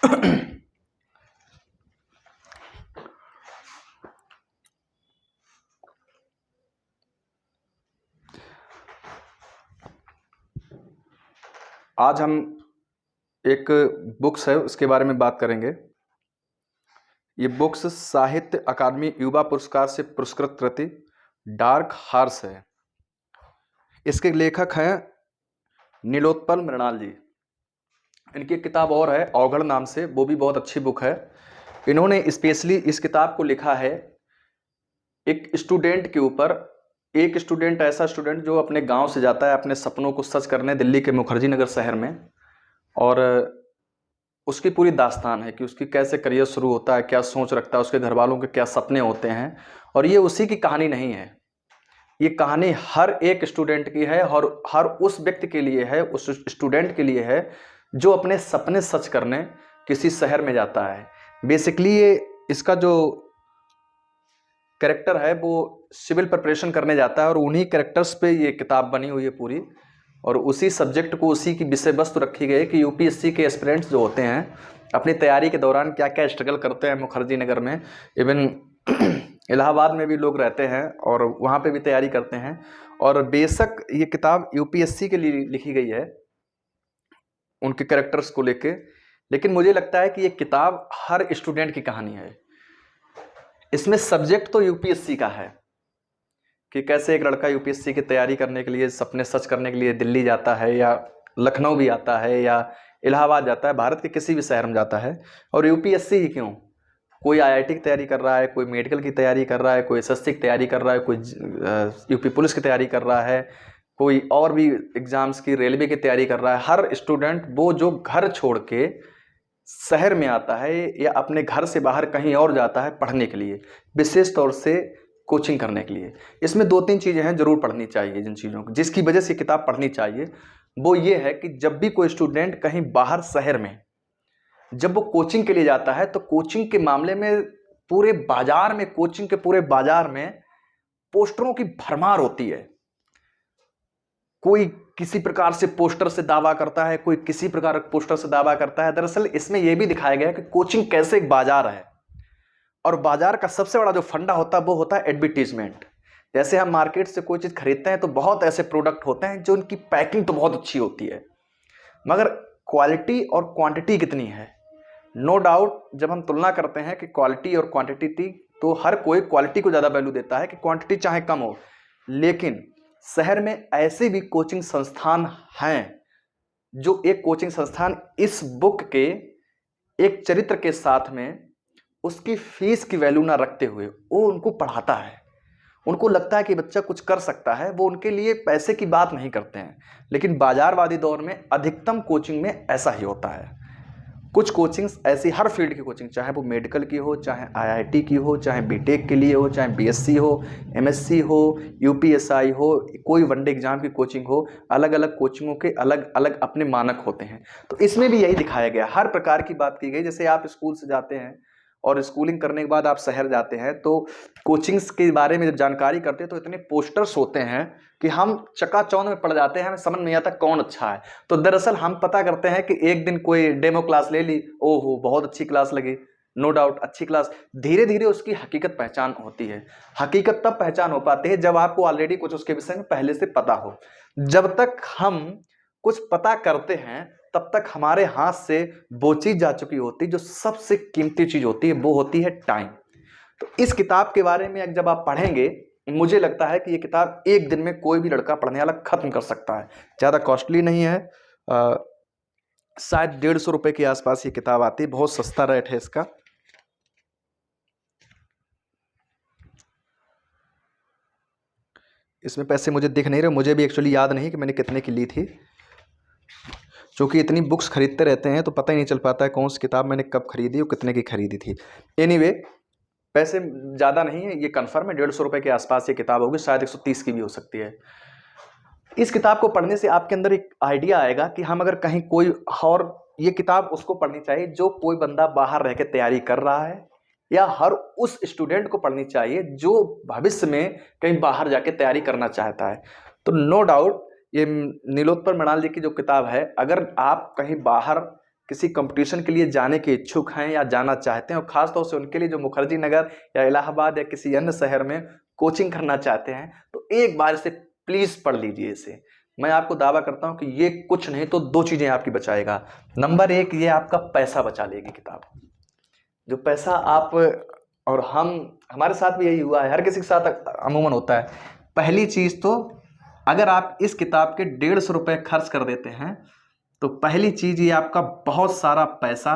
आज हम एक बुक्स है उसके बारे में बात करेंगे। ये बुक्स साहित्य अकादमी युवा पुरस्कार से पुरस्कृत कृति डार्क हॉर्स है। इसके लेखक हैं नीलोत्पल मृणाल जी। इनकी एक किताब और है अवगढ़ नाम से, वो भी बहुत अच्छी बुक है। इन्होंने स्पेशली इस किताब को लिखा है एक स्टूडेंट के ऊपर। एक स्टूडेंट, ऐसा स्टूडेंट जो अपने गांव से जाता है अपने सपनों को सच करने दिल्ली के मुखर्जी नगर शहर में, और उसकी पूरी दास्तान है कि उसकी कैसे करियर शुरू होता है, क्या सोच रखता है, उसके घर वालों के क्या सपने होते हैं। और ये उसी की कहानी नहीं है, ये कहानी हर एक स्टूडेंट की है और हर उस व्यक्ति के लिए है, उस स्टूडेंट के लिए है जो अपने सपने सच करने किसी शहर में जाता है। बेसिकली ये इसका जो कैरेक्टर है वो सिविल प्रिपरेशन करने जाता है और उन्हीं कैरेक्टर्स पे ये किताब बनी हुई है पूरी, और उसी सब्जेक्ट को, उसी की विषय वस्तु रखी गई है कि यूपीएससी के एस्पिरेंट्स जो होते हैं अपनी तैयारी के दौरान क्या क्या स्ट्रगल करते हैं मुखर्जी नगर में। इवन इलाहाबाद में भी लोग रहते हैं और वहाँ पे भी तैयारी करते हैं। और बेशक ये किताब यूपीएससी के लिए लिखी गई है उनके कैरेक्टर्स को लेके, लेकिन मुझे लगता है कि ये किताब हर स्टूडेंट की कहानी है। इसमें सब्जेक्ट तो यूपीएससी का है कि कैसे एक लड़का यूपीएससी की तैयारी करने के लिए, सपने सच करने के लिए दिल्ली जाता है, या लखनऊ भी आता है, या इलाहाबाद जाता है, भारत के किसी भी शहर में जाता है। और यूपीएससी ही क्यों, कोई आईआईटी की तैयारी कर रहा है, कोई मेडिकल की तैयारी कर रहा है, कोई एसएससी की तैयारी कर रहा है, कोई यूपी पुलिस की तैयारी कर रहा है, कोई और भी एग्जाम्स की, रेलवे की तैयारी कर रहा है। हर स्टूडेंट वो जो घर छोड़ के शहर में आता है या अपने घर से बाहर कहीं और जाता है पढ़ने के लिए, विशेष तौर से कोचिंग करने के लिए, इसमें दो तीन चीज़ें हैं जरूर पढ़नी चाहिए। जिन चीज़ों को, जिसकी वजह से किताब पढ़नी चाहिए, वो ये है कि जब भी कोई स्टूडेंट कहीं बाहर शहर में जब वो कोचिंग के लिए जाता है तो कोचिंग के मामले में पूरे बाजार में, कोचिंग के पूरे बाजार में पोस्टरों की भरमार होती है। कोई किसी प्रकार से पोस्टर से दावा करता है, कोई किसी प्रकार के पोस्टर से दावा करता है। दरअसल इसमें यह भी दिखाया गया है कि कोचिंग कैसे एक बाजार है, और बाजार का सबसे बड़ा जो फंडा होता है वो होता है एडवर्टीजमेंट। जैसे हम मार्केट से कोई चीज़ खरीदते हैं तो बहुत ऐसे प्रोडक्ट होते हैं जो उनकी पैकिंग तो बहुत अच्छी होती है, मगर क्वालिटी और क्वांटिटी कितनी है। नो डाउट जब हम तुलना करते हैं कि क्वालिटी और क्वांटिटी, तो हर कोई क्वालिटी को ज़्यादा वैल्यू देता है कि क्वांटिटी चाहे कम हो। लेकिन शहर में ऐसे भी कोचिंग संस्थान हैं जो एक कोचिंग संस्थान इस बुक के एक चरित्र के साथ में उसकी फीस की वैल्यू ना रखते हुए वो उनको पढ़ाता है। उनको लगता है कि बच्चा कुछ कर सकता है, वो उनके लिए पैसे की बात नहीं करते हैं। लेकिन बाजारवादी दौर में अधिकतम कोचिंग में ऐसा ही होता है। कुछ कोचिंग्स ऐसी, हर फील्ड की कोचिंग, चाहे वो मेडिकल की हो, चाहे आईआईटी की हो, चाहे बीटेक के लिए हो, चाहे बीएससी हो, एमएससी हो, यूपीएसआई हो, कोई वनडे एग्जाम की कोचिंग हो, अलग अलग कोचिंगों के अलग अलग अपने मानक होते हैं। तो इसमें भी यही दिखाया गया, हर प्रकार की बात की गई। जैसे आप स्कूल से जाते हैं और स्कूलिंग करने के बाद आप शहर जाते हैं तो कोचिंग्स के बारे में जब जानकारी करते हैं तो इतने पोस्टर्स होते हैं कि हम चकाचौंध में पड़ जाते हैं, हमें समझ नहीं आता कौन अच्छा है। तो दरअसल हम पता करते हैं कि एक दिन कोई डेमो क्लास ले ली, ओहो बहुत अच्छी क्लास लगी, नो डाउट अच्छी क्लास। धीरे धीरे उसकी हकीकत पहचान होती है। हकीकत तब पहचान हो पाती है जब आपको ऑलरेडी कुछ उसके विषय में पहले से पता हो। जब तक हम कुछ पता करते हैं तब तक हमारे हाथ से वो चीज जा चुकी होती है जो सबसे कीमती चीज होती है, वो होती है टाइम। तो इस किताब के बारे में जब आप पढ़ेंगे, मुझे लगता है कि ये किताब एक दिन में कोई भी लड़का पढ़ने वाला खत्म कर सकता है। ज़्यादा कॉस्टली नहीं है, शायद 150 रुपये के आसपास ये किताब आती है, बहुत सस्ता रेट है इसका। इसमें पैसे मुझे दिख नहीं रहे, मुझे भी एक्चुअली याद नहीं कि मैंने कितने की ली थी, क्योंकि इतनी बुक्स खरीदते रहते हैं तो पता ही नहीं चल पाता है कौन सी किताब मैंने कब खरीदी और कितने की खरीदी थी। एनीवे, पैसे ज़्यादा नहीं है, ये कन्फर्म है, 150 रुपये के आसपास ये किताब होगी, शायद 130 की भी हो सकती है। इस किताब को पढ़ने से आपके अंदर एक आइडिया आएगा कि हम अगर कहीं कोई, और ये किताब उसको पढ़नी चाहिए जो कोई बंदा बाहर रह के तैयारी कर रहा है, या हर उस स्टूडेंट को पढ़नी चाहिए जो भविष्य में कहीं बाहर जाके तैयारी करना चाहता है। तो नो डाउट ये नीलोत्पल मृणाल जी की जो किताब है, अगर आप कहीं बाहर किसी कंपटीशन के लिए जाने के इच्छुक हैं या जाना चाहते हैं, और ख़ासतौर से उनके लिए जो मुखर्जी नगर या इलाहाबाद या किसी अन्य शहर में कोचिंग करना चाहते हैं, तो एक बार इसे प्लीज़ पढ़ लीजिए। इसे मैं आपको दावा करता हूं कि ये कुछ नहीं तो दो चीज़ें आपकी बचाएगा। नंबर एक, ये आपका पैसा बचा लेगी किताब। जो पैसा आप और हमारे साथ भी यही हुआ है, हर किसी के साथ अमूमन होता है। पहली चीज़ तो अगर आप इस किताब के 150 रुपये खर्च कर देते हैं तो पहली चीज़ ये आपका बहुत सारा पैसा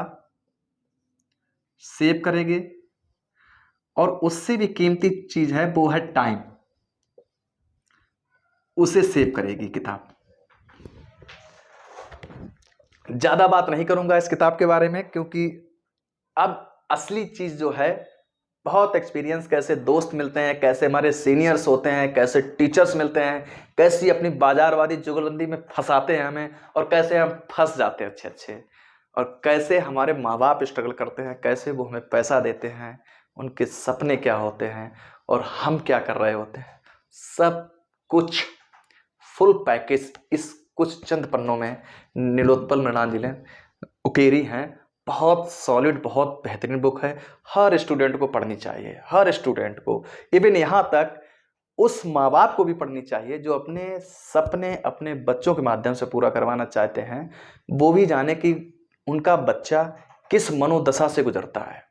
सेव करेगी, और उससे भी कीमती चीज़ है वो है टाइम, उसे सेव करेगी किताब। ज़्यादा बात नहीं करूंगा इस किताब के बारे में, क्योंकि अब असली चीज़ जो है, बहुत एक्सपीरियंस, कैसे दोस्त मिलते हैं, कैसे हमारे सीनियर्स होते हैं, कैसे टीचर्स मिलते हैं, कैसी अपनी बाजारवादी जुगलबंदी में फंसाते हैं हमें, और कैसे हम फंस जाते हैं अच्छे अच्छे, और कैसे हमारे माँ बाप स्ट्रगल करते हैं, कैसे वो हमें पैसा देते हैं, उनके सपने क्या होते हैं और हम क्या कर रहे होते हैं, सब कुछ फुल पैकेज इस कुछ चंद पन्नों में नीलोत्पल मृणाल जी ने उकेरी हैं। बहुत सॉलिड, बहुत बेहतरीन बुक है, हर स्टूडेंट को पढ़नी चाहिए, हर स्टूडेंट को, इवन यहाँ तक उस माँ बाप को भी पढ़नी चाहिए जो अपने सपने अपने बच्चों के माध्यम से पूरा करवाना चाहते हैं, वो भी जाने कि उनका बच्चा किस मनोदशा से गुजरता है,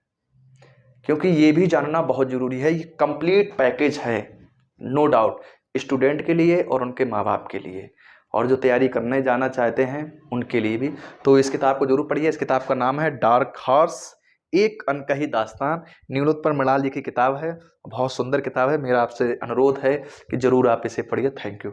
क्योंकि ये भी जानना बहुत ज़रूरी है। ये कंप्लीट पैकेज है, नो डाउट, स्टूडेंट के लिए और उनके माँ बाप के लिए, और जो तैयारी करने जाना चाहते हैं उनके लिए भी। तो इस किताब को जरूर पढ़िए। इस किताब का नाम है डार्क हॉर्स, एक अनकही दास्तान। नीलोत्पल मृणाल जी की किताब है, बहुत सुंदर किताब है। मेरा आपसे अनुरोध है कि जरूर आप इसे पढ़िए। Thank you.